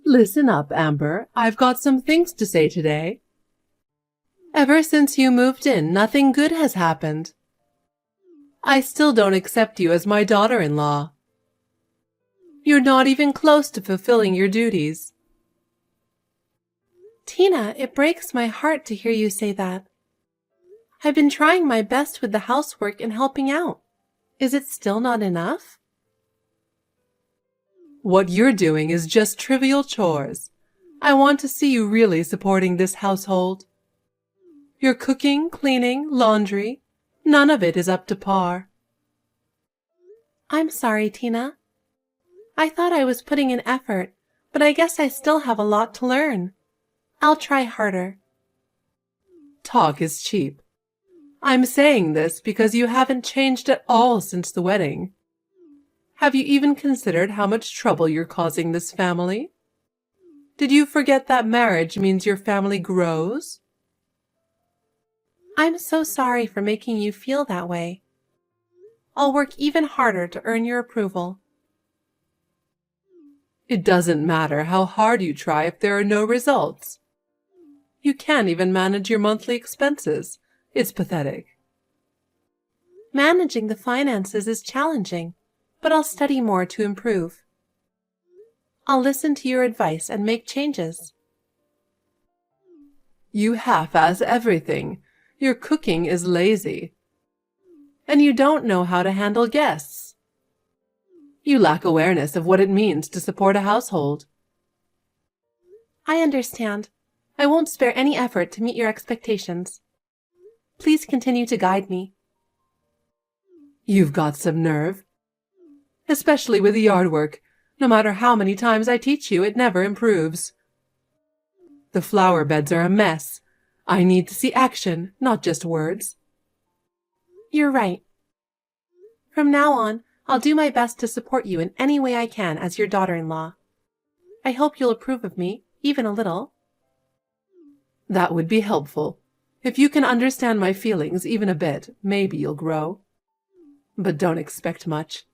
Listen up, Amber. I've got some things to say today. Ever since you moved in, nothing good has happened. I still don't accept you as my daughter-in-law. You're not even close to fulfilling your duties. Tina, it breaks my heart to hear you say that. I've been trying my best with the housework and helping out. Is it still not enough? What you're doing is just trivial chores. I want to see you really supporting this household. Your cooking, cleaning, laundry, none of it is up to par. I'm sorry, Tina. I thought I was putting in effort, but I guess I still have a lot to learn. I'll try harder. Talk is cheap. I'm saying this because you haven't changed at all since the wedding. Have you even considered how much trouble you're causing this family? Did you forget that marriage means your family grows? I'm so sorry for making you feel that way. I'll work even harder to earn your approval. It doesn't matter how hard you try if there are no results. You can't even manage your monthly expenses. It's pathetic. Managing the finances is challenging, but I'll study more to improve. I'll listen to your advice and make changes. You half-ass everything. Your cooking is lazy. And you don't know how to handle guests. You lack awareness of what it means to support a household. I understand. I won't spare any effort to meet your expectations. Please continue to guide me. You've got some nerve. Especially with the yard work. No matter how many times I teach you, it never improves. The flower beds are a mess. I need to see action, not just words. You're right. From now on, I'll do my best to support you in any way I can as your daughter-in-law. I hope you'll approve of me, even a little. That would be helpful. If you can understand my feelings even a bit, maybe you'll grow. But don't expect much.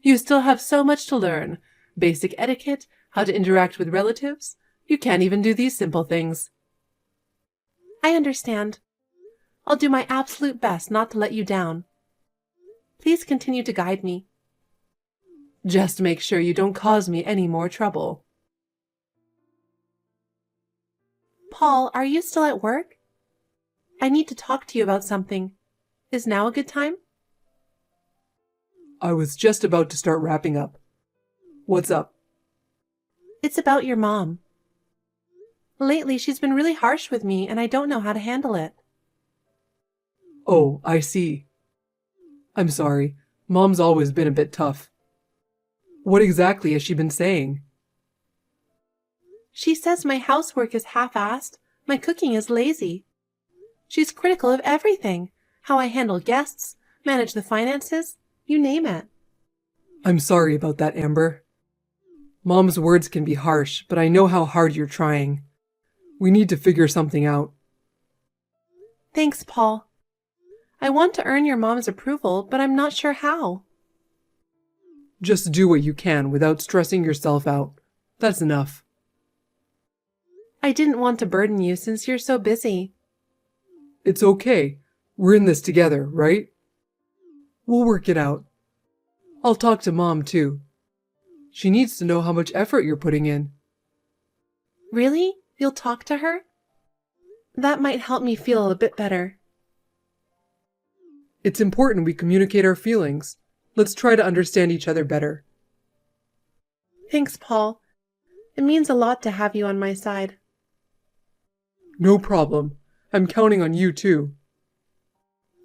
You still have so much to learn. Basic etiquette, how to interact with relatives. You can't even do these simple things. I understand. I'll do my absolute best not to let you down. Please continue to guide me. Just make sure you don't cause me any more trouble. Paul, are you still at work? I need to talk to you about something. Is now a good time? I was just about to start wrapping up. What's up? It's about your mom. Lately, she's been really harsh with me, and I don't know how to handle it. Oh, I see. I'm sorry. Mom's always been a bit tough. What exactly has she been saying? She says my housework is half-assed, my cooking is lazy. She's critical of everything, how I handle guests, manage the finances, you name it. I'm sorry about that, Amber. Mom's words can be harsh, but I know how hard you're trying. We need to figure something out. Thanks, Paul. I want to earn your mom's approval, but I'm not sure how. Just do what you can without stressing yourself out. That's enough. I didn't want to burden you since you're so busy. It's okay. We're in this together, right? We'll work it out. I'll talk to Mom, too. She needs to know how much effort you're putting in. Really? You'll talk to her? That might help me feel a bit better. It's important we communicate our feelings. Let's try to understand each other better. Thanks, Paul. It means a lot to have you on my side. No problem. I'm counting on you, too.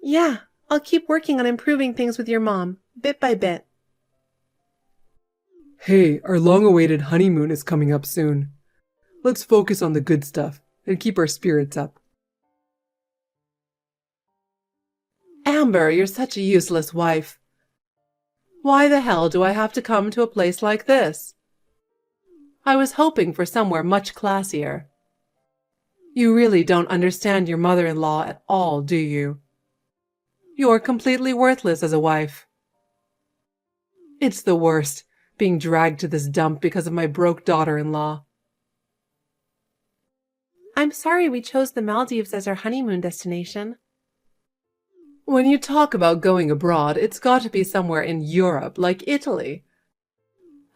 Yeah, I'll keep working on improving things with your mom, bit by bit. Hey, our long-awaited honeymoon is coming up soon. Let's focus on the good stuff and keep our spirits up. Amber, you're such a useless wife. Why the hell do I have to come to a place like this? I was hoping for somewhere much classier. You really don't understand your mother-in-law at all, do you? You're completely worthless as a wife. It's the worst. being dragged to this dump because of my broke daughter-in-law. I'm sorry we chose the Maldives as our honeymoon destination. When you talk about going abroad, it's got to be somewhere in Europe, like Italy.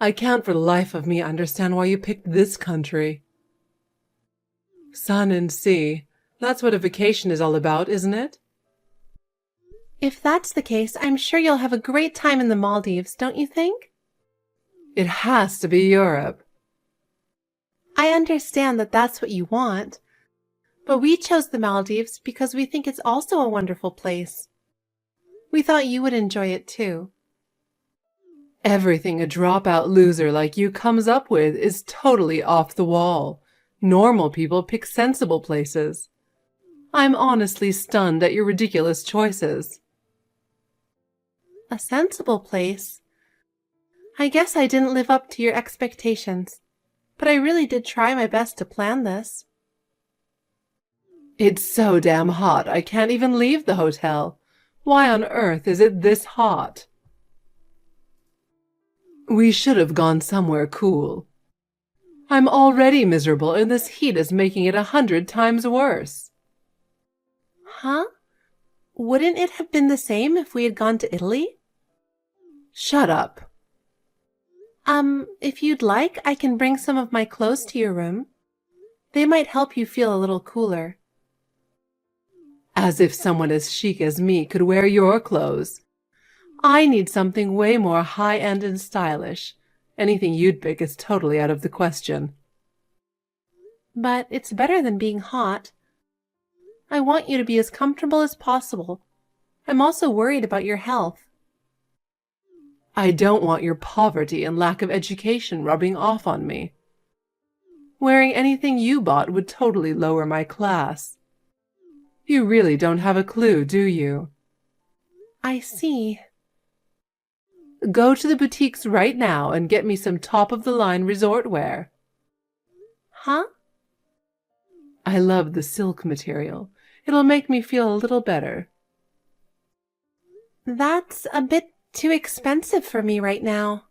I can't for the life of me understand why you picked this country. Sun and sea, that's what a vacation is all about, isn't it? If that's the case, I'm sure you'll have a great time in the Maldives, don't you think? It has to be Europe. I understand that that's what you want, but we chose the Maldives because we think it's also a wonderful place. We thought you would enjoy it too. Everything a dropout loser like you comes up with is totally off the wall. Normal people pick sensible places. I'm honestly stunned at your ridiculous choices. A sensible place? I guess I didn't live up to your expectations, but I really did try my best to plan this. It's so damn hot I can't even leave the hotel. Why on earth is it this hot? We should have gone somewhere cool. I'm already miserable and this heat is making it 100 times worse. Huh? Wouldn't it have been the same if we had gone to Italy? Shut up. If you'd like, I can bring some of my clothes to your room. They might help you feel a little cooler. As if someone as chic as me could wear your clothes. I need something way more high-end and stylish. Anything you'd pick is totally out of the question. But it's better than being hot. I want you to be as comfortable as possible. I'm also worried about your health. I don't want your poverty and lack of education rubbing off on me. Wearing anything you bought would totally lower my class. You really don't have a clue, do you? I see. Go to the boutiques right now and get me some top-of-the-line resort wear. Huh? I love the silk material. It'll make me feel a little better. That's a bit too expensive for me right now.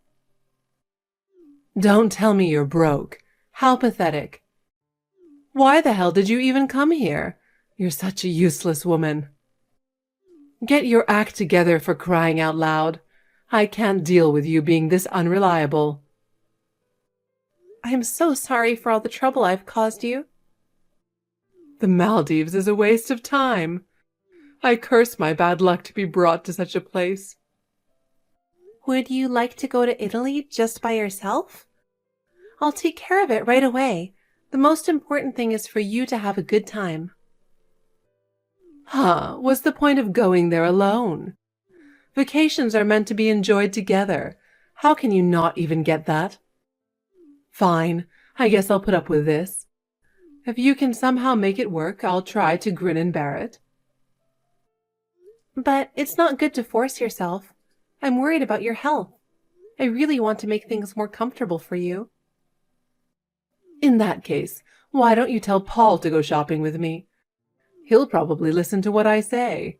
Don't tell me you're broke. How pathetic. Why the hell did you even come here? You're such a useless woman. Get your act together, for crying out loud. I can't deal with you being this unreliable. I'm so sorry for all the trouble I've caused you. The Maldives is a waste of time. I curse my bad luck to be brought to such a place. Would you like to go to Italy just by yourself? I'll take care of it right away. The most important thing is for you to have a good time. Huh, what's the point of going there alone? Vacations are meant to be enjoyed together. How can you not even get that? Fine, I guess I'll put up with this. If you can somehow make it work, I'll try to grin and bear it. But it's not good to force yourself. I'm worried about your health. I really want to make things more comfortable for you. In that case, why don't you tell Paul to go shopping with me? He'll probably listen to what I say.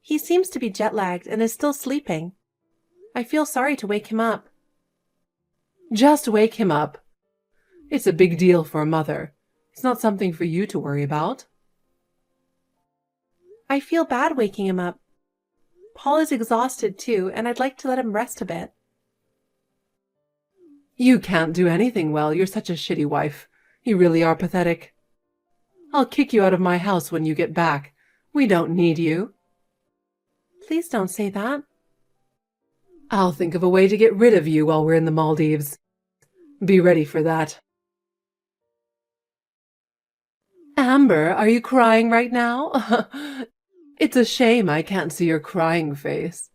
He seems to be jet-lagged and is still sleeping. I feel sorry to wake him up. Just wake him up. It's a big deal for a mother. It's not something for you to worry about. I feel bad waking him up. Paul is exhausted too, and I'd like to let him rest a bit. You can't do anything well. You're such a shitty wife. You really are pathetic. I'll kick you out of my house when you get back. We don't need you. Please don't say that. I'll think of a way to get rid of you while we're in the Maldives. Be ready for that. Amber, are you crying right now? It's a shame I can't see your crying face.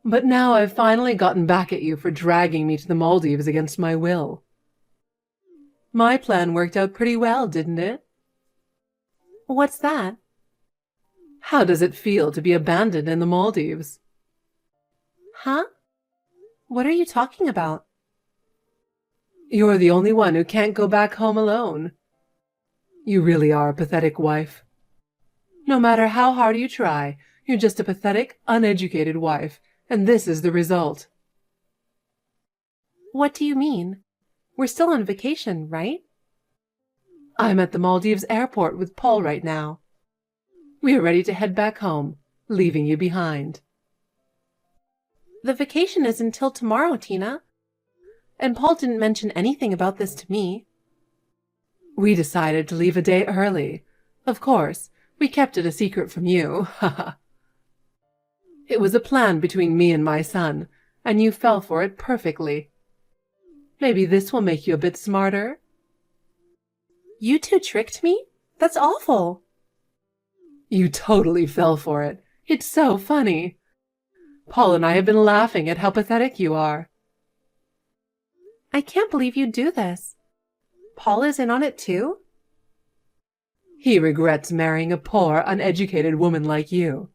But now I've finally gotten back at you for dragging me to the Maldives against my will. My plan worked out pretty well, didn't it? What's that? How does it feel to be abandoned in the Maldives? Huh? What are you talking about? You're the only one who can't go back home alone. You really are a pathetic wife. No matter how hard you try, you're just a pathetic, uneducated wife, and this is the result. What do you mean? We're still on vacation, right? I'm at the Maldives airport with Paul right now. We are ready to head back home, leaving you behind. The vacation is until tomorrow, Tina. And Paul didn't mention anything about this to me. We decided to leave a day early. Of course, we kept it a secret from you. It was a plan between me and my son, and you fell for it perfectly. Maybe this will make you a bit smarter? You two tricked me? That's awful. You totally fell for it. It's so funny. Paul and I have been laughing at how pathetic you are. I can't believe you'd do this. Paul is in on it too? He regrets marrying a poor, uneducated woman like you.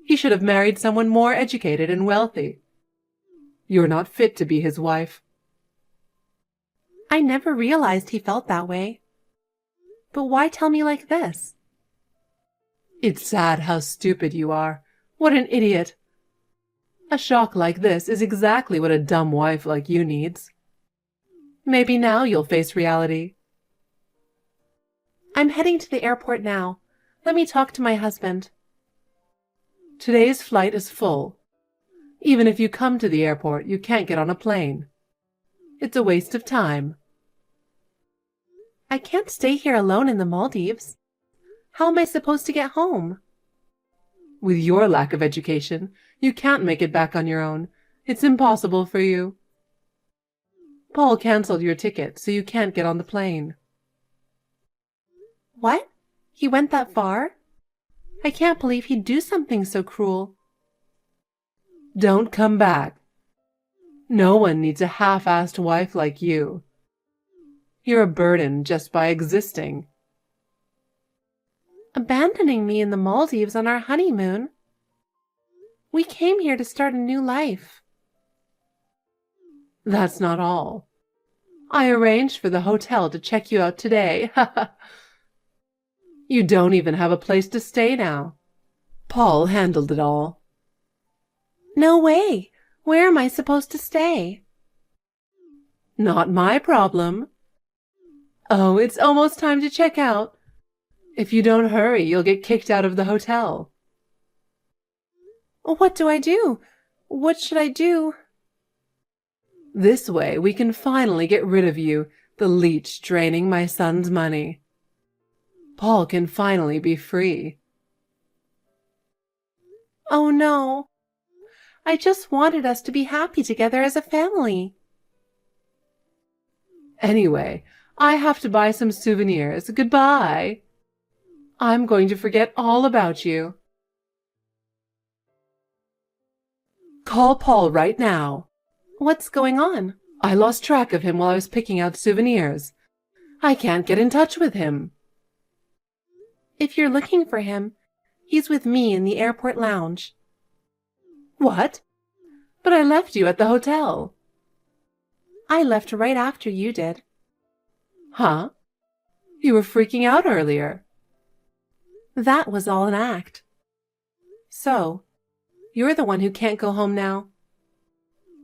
He should have married someone more educated and wealthy. You're not fit to be his wife. I never realized he felt that way. But why tell me like this? It's sad how stupid you are. What an idiot. A shock like this is exactly what a dumb wife like you needs. Maybe now you'll face reality. I'm heading to the airport now. Let me talk to my husband. Today's flight is full. Even if you come to the airport, you can't get on a plane. It's a waste of time. I can't stay here alone in the Maldives. How am I supposed to get home? With your lack of education, you can't make it back on your own. It's impossible for you. Paul canceled your ticket, so you can't get on the plane. What? He went that far? I can't believe he'd do something so cruel. Don't come back. No one needs a half-assed wife like you. You're a burden just by existing. Abandoning me in the Maldives on our honeymoon? We came here to start a new life. That's not all. I arranged for the hotel to check you out today. You don't even have a place to stay now. Paul handled it all. No way! Where am I supposed to stay? Not my problem. Oh, it's almost time to check out. If you don't hurry, you'll get kicked out of the hotel. What do I do? What should I do? This way we can finally get rid of you, the leech draining my son's money. Paul can finally be free. Oh no. I just wanted us to be happy together as a family. Anyway, I have to buy some souvenirs. Goodbye. I'm going to forget all about you. Call Paul right now. What's going on? I lost track of him while I was picking out souvenirs. I can't get in touch with him. If you're looking for him, he's with me in the airport lounge. What? But I left you at the hotel. I left right after you did. Huh? You were freaking out earlier. That was all an act. So, you're the one who can't go home now.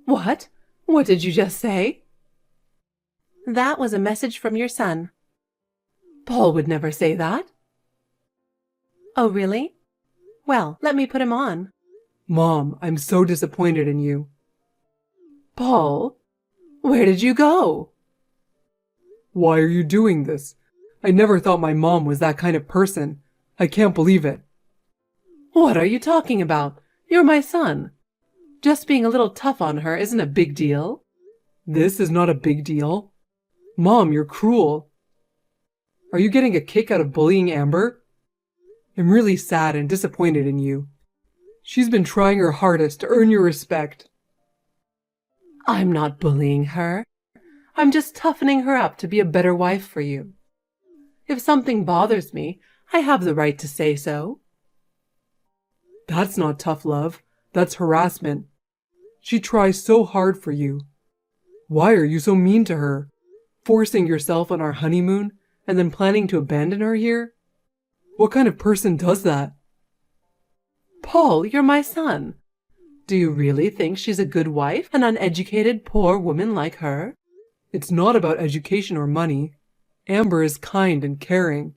What? What did you just say? That was a message from your son. Paul would never say that. Oh, really? Well, let me put him on. Mom, I'm so disappointed in you. Paul, where did you go? Why are you doing this? I never thought my mom was that kind of person. I can't believe it. What are you talking about? You're my son. Just being a little tough on her isn't a big deal. This is not a big deal. Mom, you're cruel. Are you getting a kick out of bullying Amber? I'm really sad and disappointed in you. She's been trying her hardest to earn your respect. I'm not bullying her. I'm just toughening her up to be a better wife for you. If something bothers me, I have the right to say so. That's not tough love. That's harassment. She tries so hard for you. Why are you so mean to her? Forcing yourself on our honeymoon and then planning to abandon her here? What kind of person does that? Paul, you're my son. Do you really think she's a good wife, an uneducated, poor woman like her? It's not about education or money. Amber is kind and caring.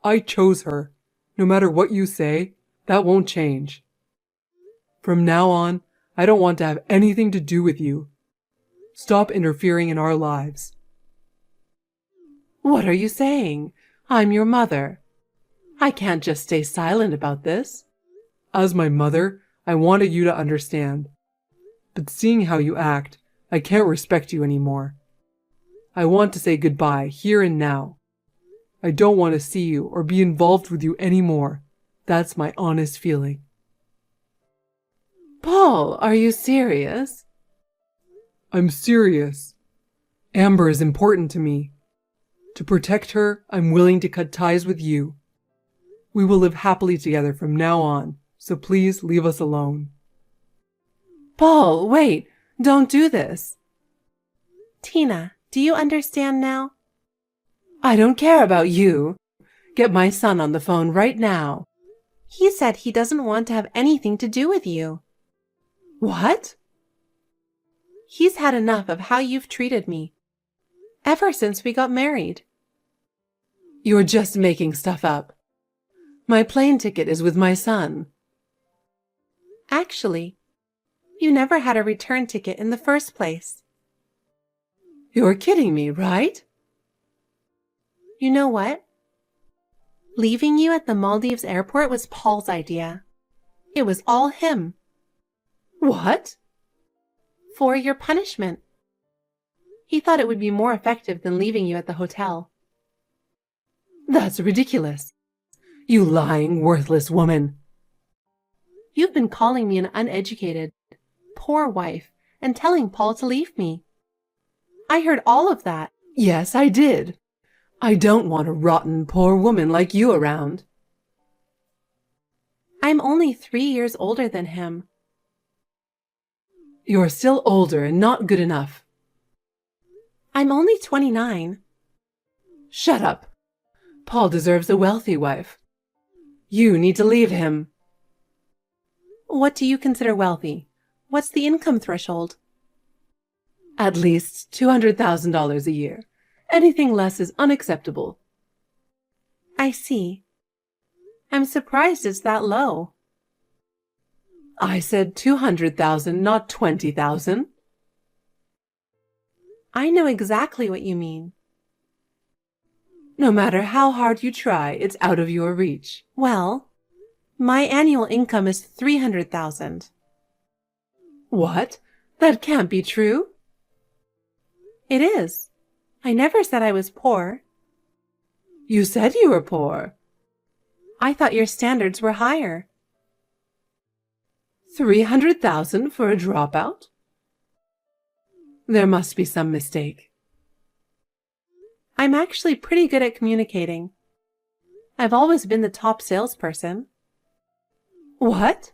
I chose her. No matter what you say, that won't change. From now on, I don't want to have anything to do with you. Stop interfering in our lives. What are you saying? I'm your mother. I can't just stay silent about this. As my mother, I wanted you to understand. But seeing how you act, I can't respect you anymore. I want to say goodbye here and now. I don't want to see you or be involved with you anymore. That's my honest feeling. Paul, are you serious? I'm serious. Amber is important to me. To protect her, I'm willing to cut ties with you. We will live happily together from now on, so please leave us alone. Paul, wait! Don't do this! Tina, do you understand now? I don't care about you. Get my son on the phone right now. He said he doesn't want to have anything to do with you. What? He's had enough of how you've treated me. Ever since we got married. You're just making stuff up. My plane ticket is with my son. Actually, you never had a return ticket in the first place. You're kidding me, right? You know what? Leaving you at the Maldives airport was Paul's idea. It was all him. What? For your punishment. He thought it would be more effective than leaving you at the hotel. That's ridiculous. You lying, worthless woman. You've been calling me an uneducated, poor wife and telling Paul to leave me. I heard all of that. Yes, I did. I don't want a rotten, poor woman like you around. I'm only 3 years older than him. You're still older and not good enough. I'm only 29. Shut up. Paul deserves a wealthy wife. You need to leave him. What do you consider wealthy? What's the income threshold? At least $200,000 a year. Anything less is unacceptable. I see. I'm surprised it's that low. I said 200,000, not 20,000. I know exactly what you mean. No matter how hard you try, it's out of your reach. Well, my annual income is 300,000. What? That can't be true. It is. I never said I was poor. You said you were poor. I thought your standards were higher. 300,000 for a dropout? There must be some mistake. I'm actually pretty good at communicating. I've always been the top salesperson. What?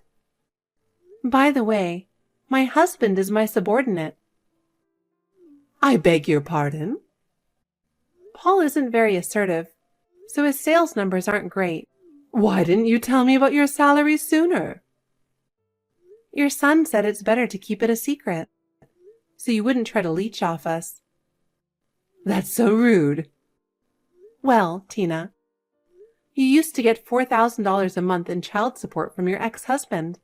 By the way, my husband is my subordinate. I beg your pardon? Paul isn't very assertive, so his sales numbers aren't great. Why didn't you tell me about your salary sooner? Your son said it's better to keep it a secret, so you wouldn't try to leech off us. That's so rude. Well, Tina, you used to get $4,000 a month in child support from your ex-husband.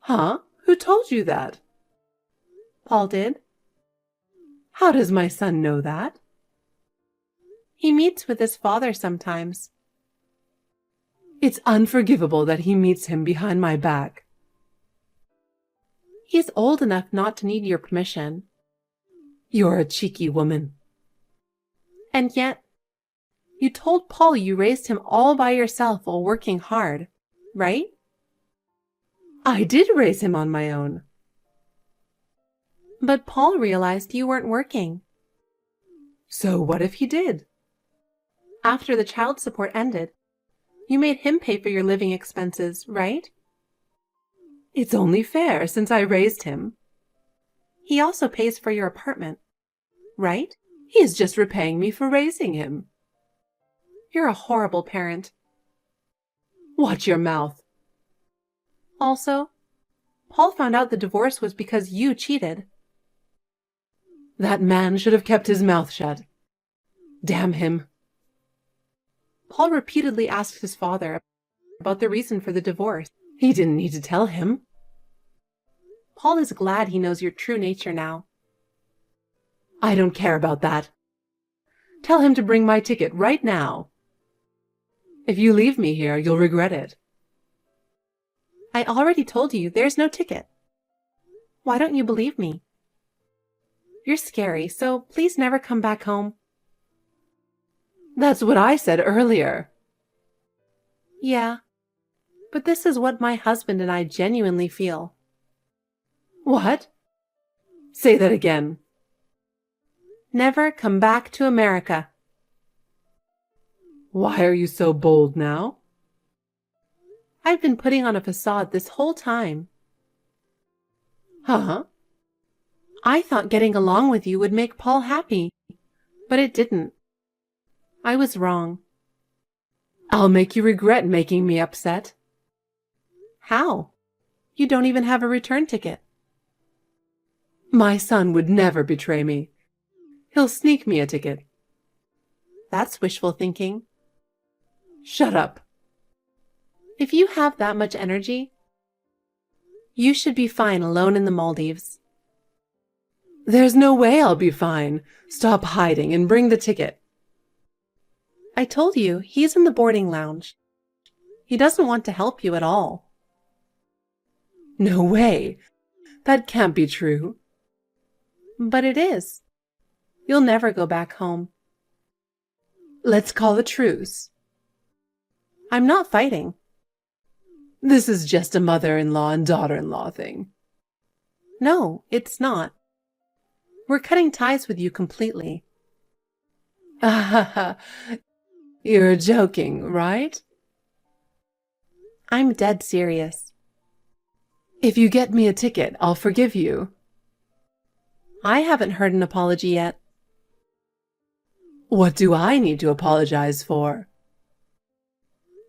Huh? Who told you that? Paul did. How does my son know that? He meets with his father sometimes. It's unforgivable that he meets him behind my back. He's old enough not to need your permission. You're a cheeky woman. And yet, you told Paul you raised him all by yourself while working hard, right? I did raise him on my own. But Paul realized you weren't working. So what if he did? After the child support ended, you made him pay for your living expenses, right? It's only fair since I raised him. He also pays for your apartment, right? He is just repaying me for raising him. You're a horrible parent. Watch your mouth. Also, Paul found out the divorce was because you cheated. That man should have kept his mouth shut. Damn him. Paul repeatedly asked his father about the reason for the divorce. He didn't need to tell him. Paul is glad he knows your true nature now. I don't care about that. Tell him to bring my ticket right now. If you leave me here, you'll regret it. I already told you there's no ticket. Why don't you believe me? You're scary, so please never come back home. That's what I said earlier. Yeah, but this is what my husband and I genuinely feel. What? Say that again. Never come back to America. Why are you so bold now? I've been putting on a facade this whole time. Huh? I thought getting along with you would make Paul happy, but it didn't. I was wrong. I'll make you regret making me upset. How? You don't even have a return ticket. My son would never betray me. He'll sneak me a ticket. That's wishful thinking. Shut up. If you have that much energy, you should be fine alone in the Maldives. There's no way I'll be fine. Stop hiding and bring the ticket. I told you, he's in the boarding lounge. He doesn't want to help you at all. No way. That can't be true. But it is. You'll never go back home. Let's call a truce. I'm not fighting. This is just a mother-in-law and daughter-in-law thing. No, it's not. We're cutting ties with you completely. You're joking, right? I'm dead serious. If you get me a ticket, I'll forgive you. I haven't heard an apology yet. What do I need to apologize for?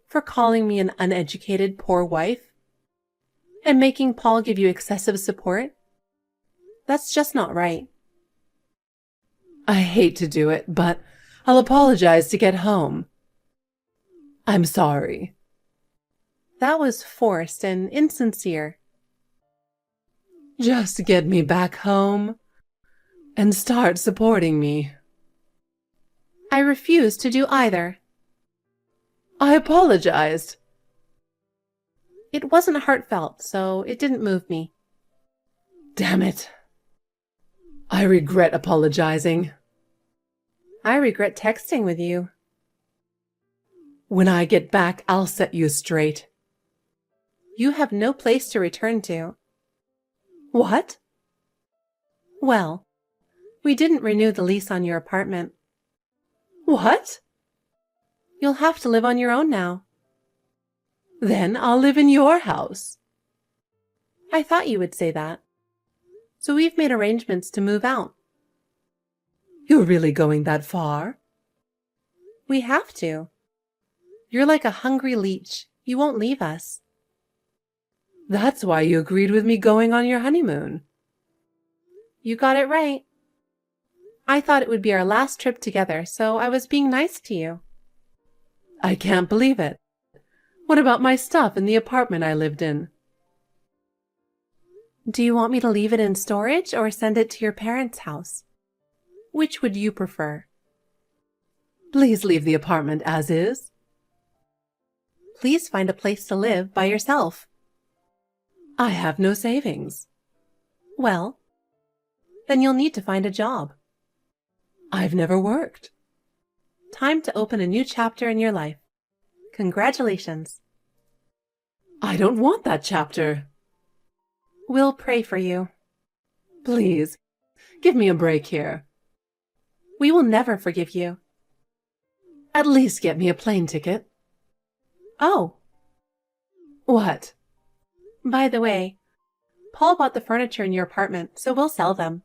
For calling me an uneducated, poor wife? And making Paul give you excessive support? That's just not right. I hate to do it, but I'll apologize to get home. I'm sorry. That was forced and insincere. Just get me back home and start supporting me. I refuse to do either. I apologized. It wasn't heartfelt, so it didn't move me. Damn it. I regret apologizing. I regret texting with you. When I get back, I'll set you straight. You have no place to return to. What? Well, we didn't renew the lease on your apartment. What? You'll have to live on your own now. Then I'll live in your house. I thought you would say that. So we've made arrangements to move out. You're really going that far? We have to. You're like a hungry leech. You won't leave us. That's why you agreed with me going on your honeymoon. You got it right. I thought it would be our last trip together, so I was being nice to you. I can't believe it. What about my stuff in the apartment I lived in? Do you want me to leave it in storage or send it to your parents' house? Which would you prefer? Please leave the apartment as is. Please find a place to live by yourself. I have no savings. Well, then you'll need to find a job. I've never worked. Time to open a new chapter in your life. Congratulations. I don't want that chapter. We'll pray for you. Please, give me a break here. We will never forgive you. At least get me a plane ticket. Oh. What? By the way, Paul bought the furniture in your apartment, so we'll sell them.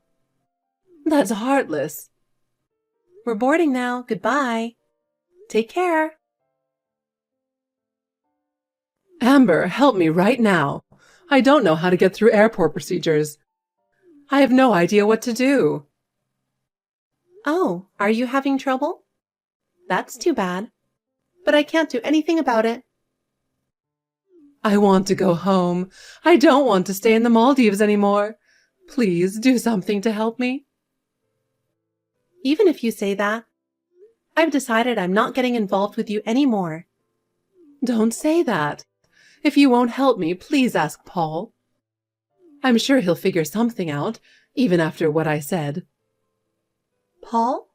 That's heartless. We're boarding now. Goodbye. Take care. Amber, help me right now. I don't know how to get through airport procedures. I have no idea what to do. Oh, are you having trouble? That's too bad. But I can't do anything about it. I want to go home. I don't want to stay in the Maldives anymore. Please do something to help me. Even if you say that, I've decided I'm not getting involved with you anymore. Don't say that. If you won't help me, please ask Paul. I'm sure he'll figure something out, even after what I said. Paul?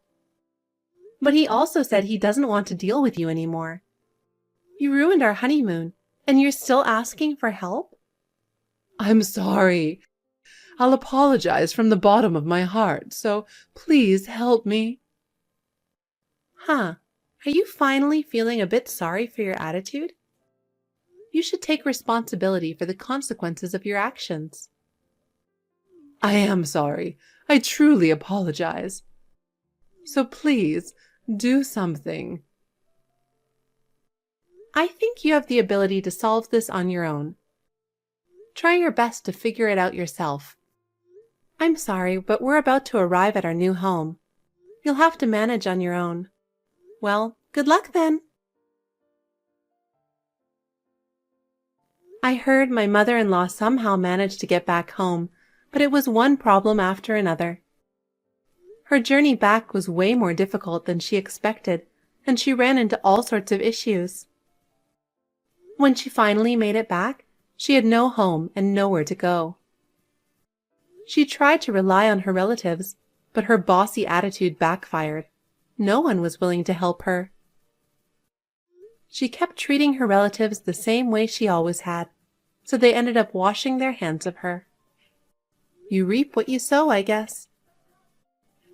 But he also said he doesn't want to deal with you anymore. You ruined our honeymoon, and you're still asking for help? I'm sorry. I'll apologize from the bottom of my heart, so please help me. Huh. Are you finally feeling a bit sorry for your attitude? You should take responsibility for the consequences of your actions. I am sorry. I truly apologize. So please, do something. I think you have the ability to solve this on your own. Try your best to figure it out yourself. I'm sorry, but we're about to arrive at our new home. You'll have to manage on your own. Well, good luck then. I heard my mother-in-law somehow managed to get back home, but it was one problem after another. Her journey back was way more difficult than she expected, and she ran into all sorts of issues. When she finally made it back, she had no home and nowhere to go. She tried to rely on her relatives, but her bossy attitude backfired. No one was willing to help her. She kept treating her relatives the same way she always had, so they ended up washing their hands of her. You reap what you sow, I guess.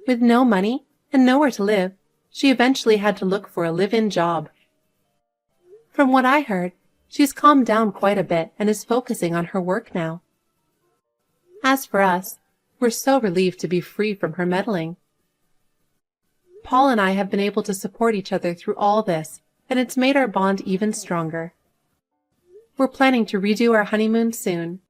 With no money and nowhere to live, she eventually had to look for a live-in job. From what I heard, she's calmed down quite a bit and is focusing on her work now. As for us, we're so relieved to be free from her meddling. Paul and I have been able to support each other through all this, and it's made our bond even stronger. We're planning to redo our honeymoon soon.